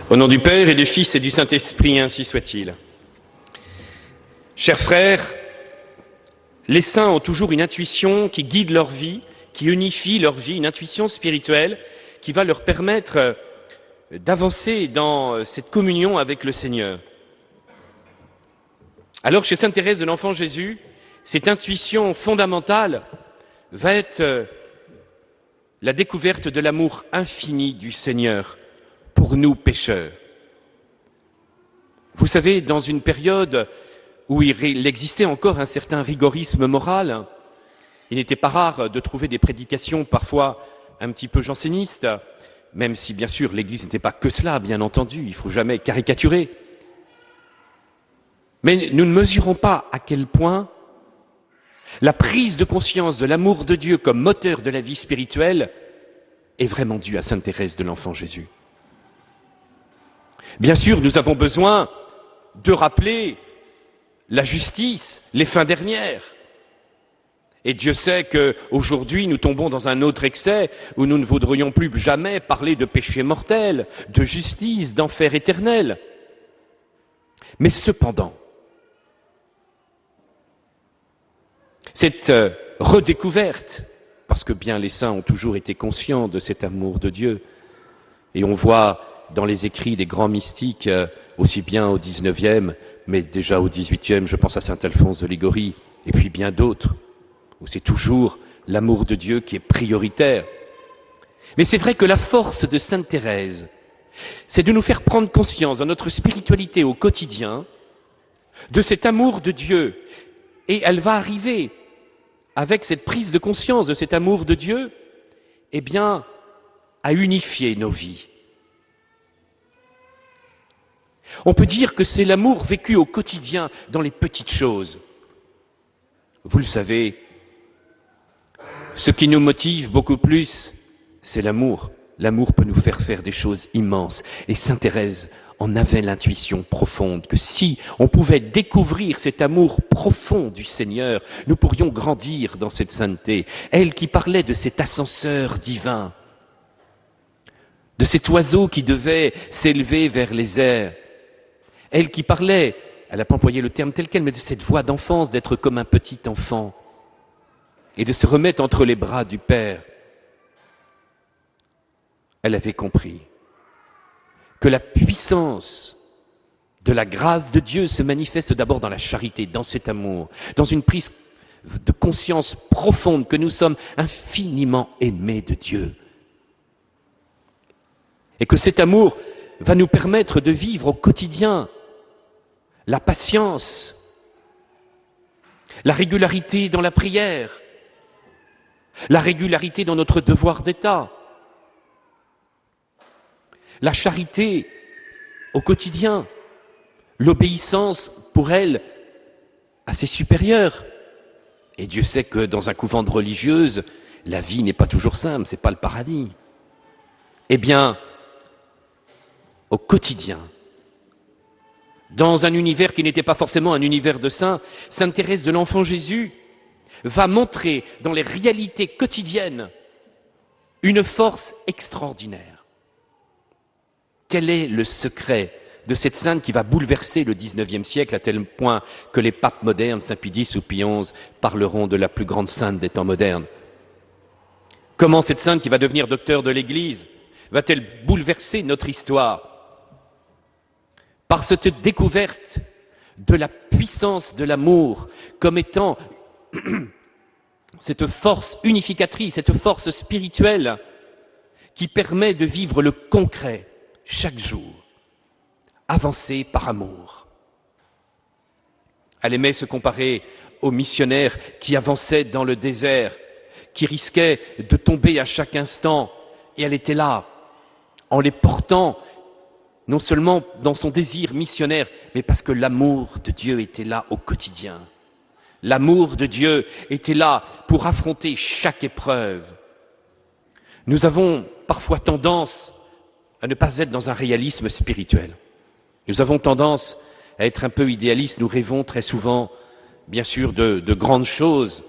Au nom du Père et du Fils et du Saint-Esprit, ainsi soit-il. Chers frères, les saints ont toujours une intuition qui guide leur vie, qui unifie leur vie, une intuition spirituelle qui va leur permettre d'avancer dans cette communion avec le Seigneur. Alors, chez Sainte Thérèse de l'Enfant Jésus, cette intuition fondamentale va être la découverte de l'amour infini du Seigneur pour nous pécheurs. Vous savez, dans une période où il existait encore un certain rigorisme moral, il n'était pas rare de trouver des prédications parfois un petit peu jansénistes, même si bien sûr l'Église n'était pas que cela, bien entendu, il ne faut jamais caricaturer. Mais nous ne mesurons pas à quel point la prise de conscience de l'amour de Dieu comme moteur de la vie spirituelle est vraiment due à Sainte Thérèse de l'Enfant Jésus. Bien sûr, nous avons besoin de rappeler la justice, les fins dernières. Et Dieu sait qu'aujourd'hui, nous tombons dans un autre excès où nous ne voudrions plus jamais parler de péché mortel, de justice, d'enfer éternel. Mais cependant, cette redécouverte, parce que bien les saints ont toujours été conscients de cet amour de Dieu, et on voit dans les écrits des grands mystiques, aussi bien au XIXe, mais déjà au XVIIIe, je pense à saint Alphonse de Liguori, et puis bien d'autres, où c'est toujours l'amour de Dieu qui est prioritaire. Mais c'est vrai que la force de Sainte Thérèse, c'est de nous faire prendre conscience dans notre spiritualité au quotidien de cet amour de Dieu. Et elle va arriver, avec cette prise de conscience de cet amour de Dieu, eh bien, à unifier nos vies. On peut dire que c'est l'amour vécu au quotidien dans les petites choses. Vous le savez, ce qui nous motive beaucoup plus, c'est l'amour. L'amour peut nous faire faire des choses immenses. Et Sainte Thérèse en avait l'intuition profonde que si on pouvait découvrir cet amour profond du Seigneur, nous pourrions grandir dans cette sainteté. Elle qui parlait de cet ascenseur divin, de cet oiseau qui devait s'élever vers les airs. Elle qui parlait, elle n'a pas employé le terme tel quel, mais de cette voix d'enfance, d'être comme un petit enfant et de se remettre entre les bras du Père. Elle avait compris que la puissance de la grâce de Dieu se manifeste d'abord dans la charité, dans cet amour, dans une prise de conscience profonde que nous sommes infiniment aimés de Dieu. Et que cet amour va nous permettre de vivre au quotidien la patience, la régularité dans la prière, la régularité dans notre devoir d'État, la charité au quotidien, l'obéissance pour elle à ses supérieurs. Et Dieu sait que dans un couvent de religieuses, la vie n'est pas toujours simple, c'est pas le paradis. Eh bien, au quotidien, dans un univers qui n'était pas forcément un univers de saints, Sainte Thérèse de l'Enfant Jésus va montrer dans les réalités quotidiennes une force extraordinaire. Quel est le secret de cette sainte qui va bouleverser le XIXe siècle à tel point que les papes modernes, Saint Pie X ou Pie XI, parleront de la plus grande sainte des temps modernes? Comment cette sainte qui va devenir docteur de l'Église va-t-elle bouleverser notre histoire? Par cette découverte de la puissance de l'amour comme étant cette force unificatrice, cette force spirituelle qui permet de vivre le concret chaque jour, avancer par amour. Elle aimait se comparer aux missionnaires qui avançaient dans le désert, qui risquaient de tomber à chaque instant, et elle était là, en les portant, non seulement dans son désir missionnaire, mais parce que l'amour de Dieu était là au quotidien. L'amour de Dieu était là pour affronter chaque épreuve. Nous avons parfois tendance à ne pas être dans un réalisme spirituel. Nous avons tendance à être un peu idéalistes. Nous rêvons très souvent, bien sûr, de grandes choses,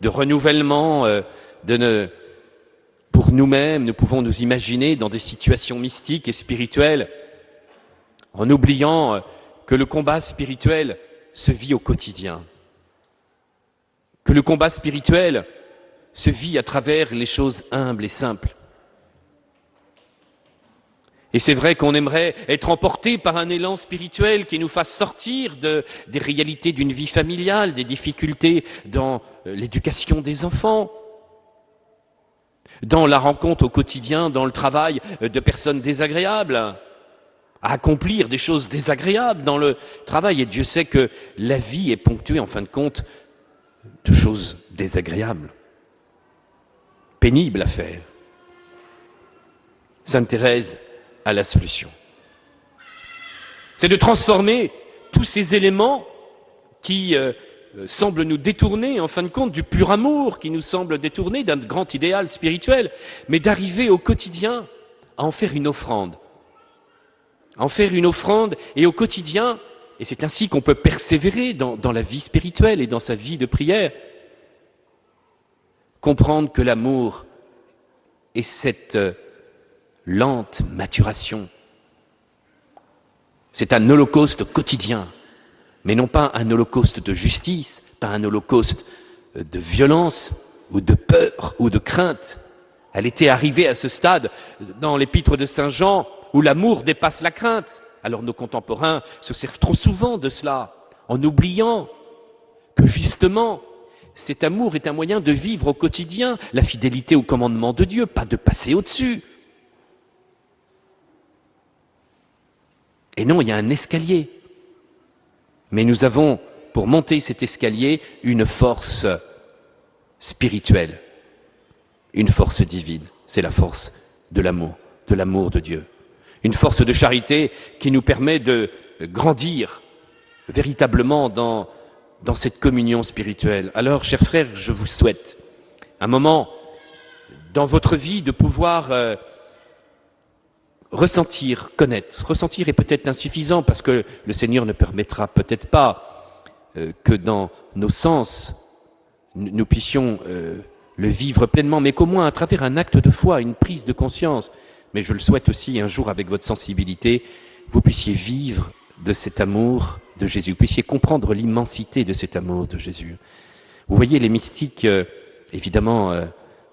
de renouvellement, pour nous-mêmes. Nous pouvons nous imaginer dans des situations mystiques et spirituelles. en oubliant que le combat spirituel se vit au quotidien, que le combat spirituel se vit à travers les choses humbles et simples. Et c'est vrai qu'on aimerait être emporté par un élan spirituel qui nous fasse sortir des réalités d'une vie familiale, des difficultés dans l'éducation des enfants, dans la rencontre au quotidien, dans le travail de personnes désagréables, à accomplir des choses désagréables dans le travail. Et Dieu sait que la vie est ponctuée, en fin de compte, de choses désagréables, pénibles à faire. Sainte Thérèse a la solution. C'est de transformer tous ces éléments qui semblent nous détourner, en fin de compte, du pur amour, qui nous semble détourner d'un grand idéal spirituel, mais d'arriver au quotidien à en faire une offrande. À en faire une offrande et au quotidien, et c'est ainsi qu'on peut persévérer dans la vie spirituelle et dans sa vie de prière, comprendre que l'amour est cette lente maturation. C'est un holocauste quotidien, mais non pas un holocauste de justice, pas un holocauste de violence ou de peur ou de crainte. Elle était arrivée à ce stade dans l'épître de Saint Jean où l'amour dépasse la crainte. Alors nos contemporains se servent trop souvent de cela, en oubliant que justement cet amour est un moyen de vivre au quotidien la fidélité au commandement de Dieu, pas de passer au-dessus. Et non, il y a un escalier. Mais nous avons, pour monter cet escalier, une force spirituelle, une force divine. C'est la force de l'amour de Dieu. Une force de charité qui nous permet de grandir véritablement dans cette communion spirituelle. Alors, chers frères, je vous souhaite un moment dans votre vie de pouvoir ressentir, connaître. Ressentir est peut-être insuffisant parce que le Seigneur ne permettra peut-être pas que dans nos sens, nous puissions le vivre pleinement, mais qu'au moins à travers un acte de foi, une prise de conscience, mais je le souhaite aussi un jour avec votre sensibilité, vous puissiez vivre de cet amour de Jésus, vous puissiez comprendre l'immensité de cet amour de Jésus. Vous voyez, les mystiques, évidemment,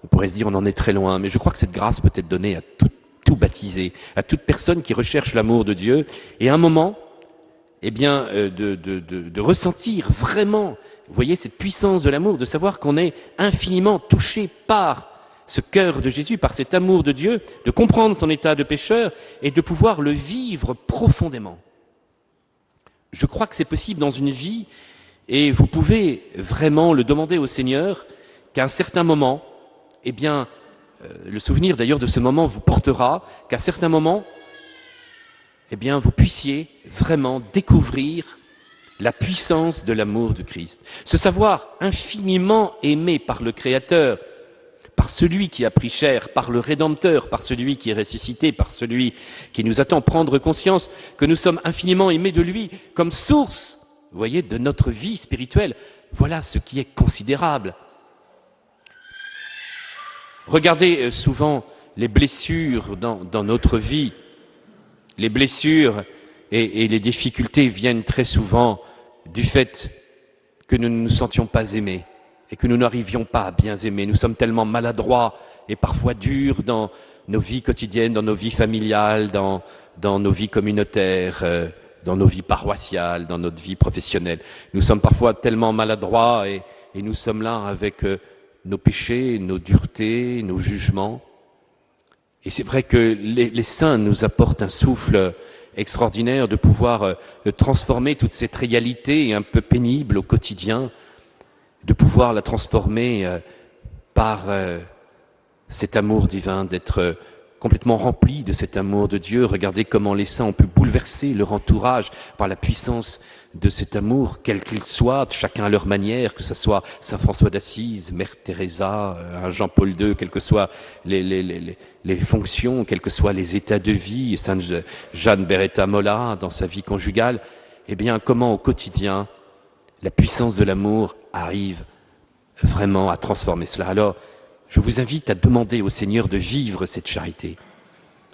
on pourrait se dire on en est très loin, mais je crois que cette grâce peut être donnée à tout baptisé, à toute personne qui recherche l'amour de Dieu, et à un moment, eh bien, de ressentir vraiment, vous voyez, cette puissance de l'amour, de savoir qu'on est infiniment touché par ce cœur de Jésus, par cet amour de Dieu, de comprendre son état de pécheur et de pouvoir le vivre profondément. Je crois que c'est possible dans une vie, et vous pouvez vraiment le demander au Seigneur, qu'à un certain moment, eh bien, le souvenir d'ailleurs de ce moment vous portera qu'à certains moments, eh bien, vous puissiez vraiment découvrir la puissance de l'amour de Christ. Ce savoir infiniment aimé par le Créateur, par celui qui a pris chair, par le Rédempteur, par celui qui est ressuscité, par celui qui nous attend, prendre conscience que nous sommes infiniment aimés de lui comme source, vous voyez, de notre vie spirituelle. Voilà ce qui est considérable. Regardez souvent les blessures dans notre vie. Les blessures et les difficultés viennent très souvent du fait que nous ne nous sentions pas aimés et que nous n'arrivions pas à bien aimer. Nous sommes tellement maladroits et parfois durs dans nos vies quotidiennes, dans nos vies familiales, dans nos vies communautaires, dans nos vies paroissiales, dans notre vie professionnelle. Nous sommes parfois tellement maladroits et nous sommes là avec nos péchés, nos duretés, nos jugements. Et c'est vrai que les saints nous apportent un souffle extraordinaire de pouvoir transformer toute cette réalité un peu pénible au quotidien, de pouvoir la transformer par cet amour divin, d'être complètement rempli de cet amour de Dieu. Regardez comment les saints ont pu bouleverser leur entourage par la puissance de cet amour, quel qu'il soit, chacun à leur manière, que ce soit Saint François d'Assise, Mère Teresa, Jean-Paul II, quelles que soient les fonctions, quels que soient les états de vie, Sainte Jeanne Beretta Molla dans sa vie conjugale. Eh bien, comment au quotidien, la puissance de l'amour arrive vraiment à transformer cela. Alors, je vous invite à demander au Seigneur de vivre cette charité,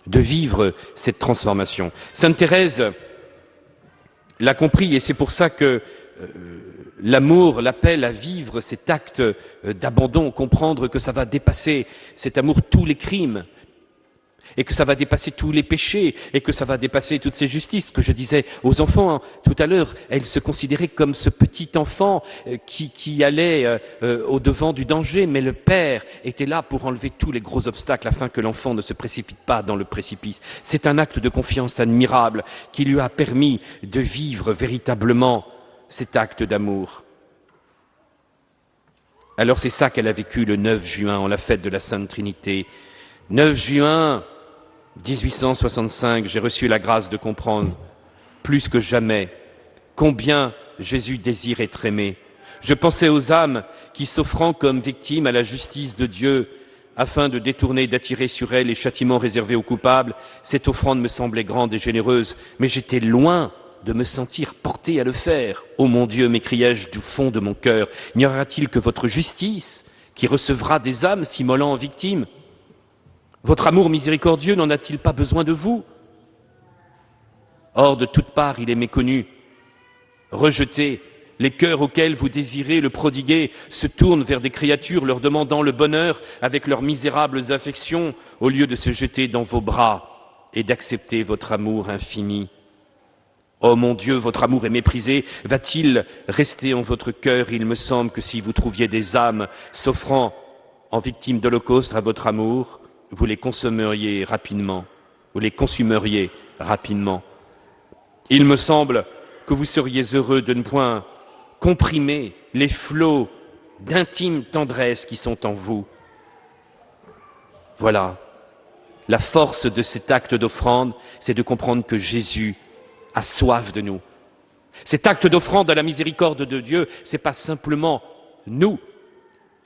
de vivre cette transformation. Sainte Thérèse l'a compris et c'est pour ça que l'amour l'appelle à vivre cet acte d'abandon, comprendre que ça va dépasser cet amour tous les crimes et que ça va dépasser tous les péchés et que ça va dépasser toutes ces justices. Que je disais aux enfants tout à l'heure, elles se considéraient comme ce petit enfant qui allait au-devant du danger, mais le Père était là pour enlever tous les gros obstacles afin que l'enfant ne se précipite pas dans le précipice. C'est un acte de confiance admirable qui lui a permis de vivre véritablement cet acte d'amour. Alors c'est ça qu'elle a vécu le 9 juin, en la fête de la Sainte Trinité. 9 juin 1865, j'ai reçu la grâce de comprendre plus que jamais combien Jésus désire être aimé. Je pensais aux âmes qui, s'offrant comme victimes à la justice de Dieu, afin de détourner, d'attirer sur elles les châtiments réservés aux coupables, cette offrande me semblait grande et généreuse, mais j'étais loin de me sentir porté à le faire. « Ô mon Dieu !» m'écriai-je du fond de mon cœur, « n'y aura-t-il que votre justice qui recevra des âmes s'immolant en victimes ? Votre amour miséricordieux n'en a-t-il pas besoin de vous ? Or, de toutes parts, il est méconnu, rejeté. Les cœurs auxquels vous désirez le prodiguer se tournent vers des créatures leur demandant le bonheur avec leurs misérables affections, au lieu de se jeter dans vos bras et d'accepter votre amour infini. Oh mon Dieu, votre amour est méprisé. Va-t-il rester en votre cœur ? Il me semble que si vous trouviez des âmes s'offrant en victimes d'holocauste à votre amour, vous les consumeriez rapidement. Il me semble que vous seriez heureux de ne point comprimer les flots d'intime tendresse qui sont en vous. Voilà. La force de cet acte d'offrande, c'est de comprendre que Jésus a soif de nous. Cet acte d'offrande à la miséricorde de Dieu, c'est pas simplement nous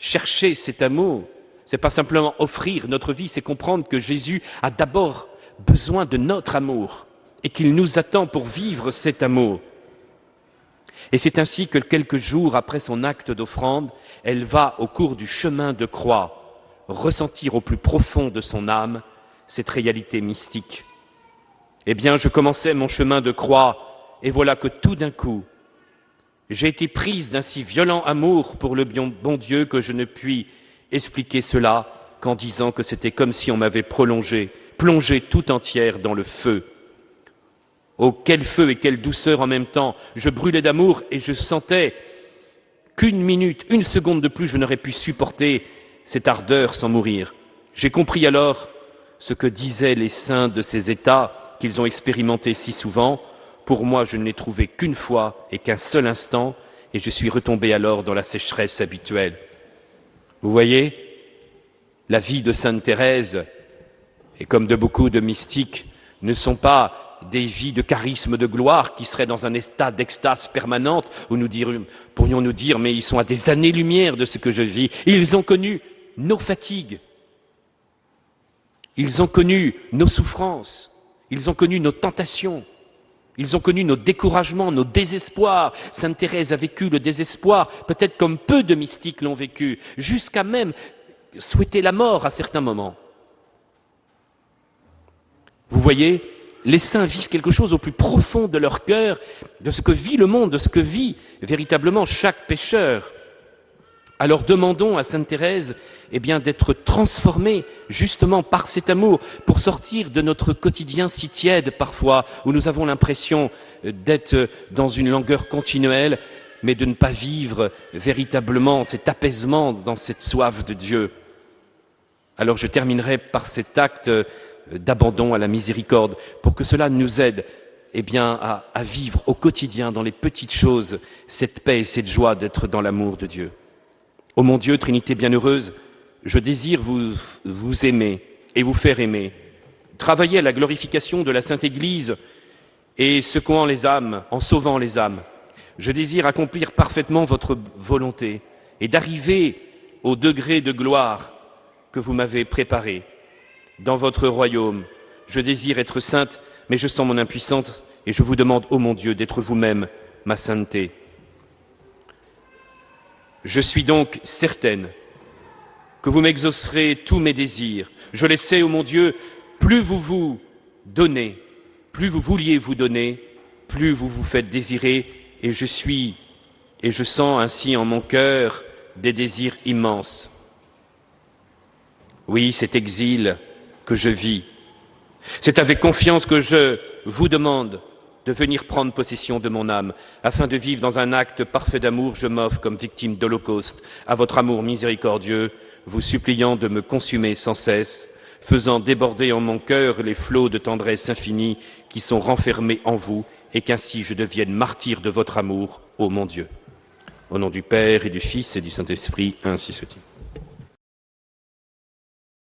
chercher cet amour, c'est pas simplement offrir notre vie, c'est comprendre que Jésus a d'abord besoin de notre amour et qu'il nous attend pour vivre cet amour. Et c'est ainsi que quelques jours après son acte d'offrande, elle va, au cours du chemin de croix, ressentir au plus profond de son âme cette réalité mystique. Eh bien, je commençais mon chemin de croix et voilà que tout d'un coup, j'ai été prise d'un si violent amour pour le bon Dieu que je ne puis expliquer cela qu'en disant que c'était comme si on m'avait plongé tout entière dans le feu. Oh, quel feu et quelle douceur en même temps! Je brûlais d'amour et je sentais qu'une minute, une seconde de plus, je n'aurais pu supporter cette ardeur sans mourir. J'ai compris alors ce que disaient les saints de ces états qu'ils ont expérimentés si souvent. Pour moi, je ne l'ai trouvé qu'une fois et qu'un seul instant, et je suis retombé alors dans la sécheresse habituelle. Vous voyez, la vie de Sainte Thérèse, et comme de beaucoup de mystiques, ne sont pas des vies de charisme, de gloire, qui seraient dans un état d'extase permanente, où pourrions nous dire, mais ils sont à des années-lumière de ce que je vis. Ils ont connu nos fatigues, ils ont connu nos souffrances, ils ont connu nos tentations, ils ont connu nos découragements, nos désespoirs. Sainte Thérèse a vécu le désespoir, peut-être comme peu de mystiques l'ont vécu, jusqu'à même souhaiter la mort à certains moments. Vous voyez, les saints vivent quelque chose au plus profond de leur cœur, de ce que vit le monde, de ce que vit véritablement chaque pécheur. Alors demandons à Sainte Thérèse d'être transformée justement par cet amour pour sortir de notre quotidien si tiède parfois, où nous avons l'impression d'être dans une langueur continuelle, mais de ne pas vivre véritablement cet apaisement dans cette soif de Dieu. Alors je terminerai par cet acte d'abandon à la miséricorde, pour que cela nous aide à vivre au quotidien, dans les petites choses, cette paix et cette joie d'être dans l'amour de Dieu. Ô mon Dieu, Trinité bienheureuse, je désire vous aimer et vous faire aimer. Travailler à la glorification de la Sainte Église et secouant les âmes, en sauvant les âmes. Je désire accomplir parfaitement votre volonté et d'arriver au degré de gloire que vous m'avez préparé dans votre royaume. Je désire être sainte, mais je sens mon impuissance et je vous demande, ô mon Dieu, d'être vous-même ma sainteté. Je suis donc certaine que vous m'exaucerez tous mes désirs. Je le sais, ô mon Dieu, plus vous vouliez vous donner, plus vous vous faites désirer, et je sens ainsi en mon cœur des désirs immenses. Oui, cet exil que je vis, c'est avec confiance que je vous demande de venir prendre possession de mon âme, afin de vivre dans un acte parfait d'amour. Je m'offre comme victime d'Holocauste à votre amour miséricordieux, vous suppliant de me consumer sans cesse, faisant déborder en mon cœur les flots de tendresse infinie qui sont renfermés en vous, et qu'ainsi je devienne martyr de votre amour, ô mon Dieu. Au nom du Père et du Fils et du Saint-Esprit, ainsi soit-il.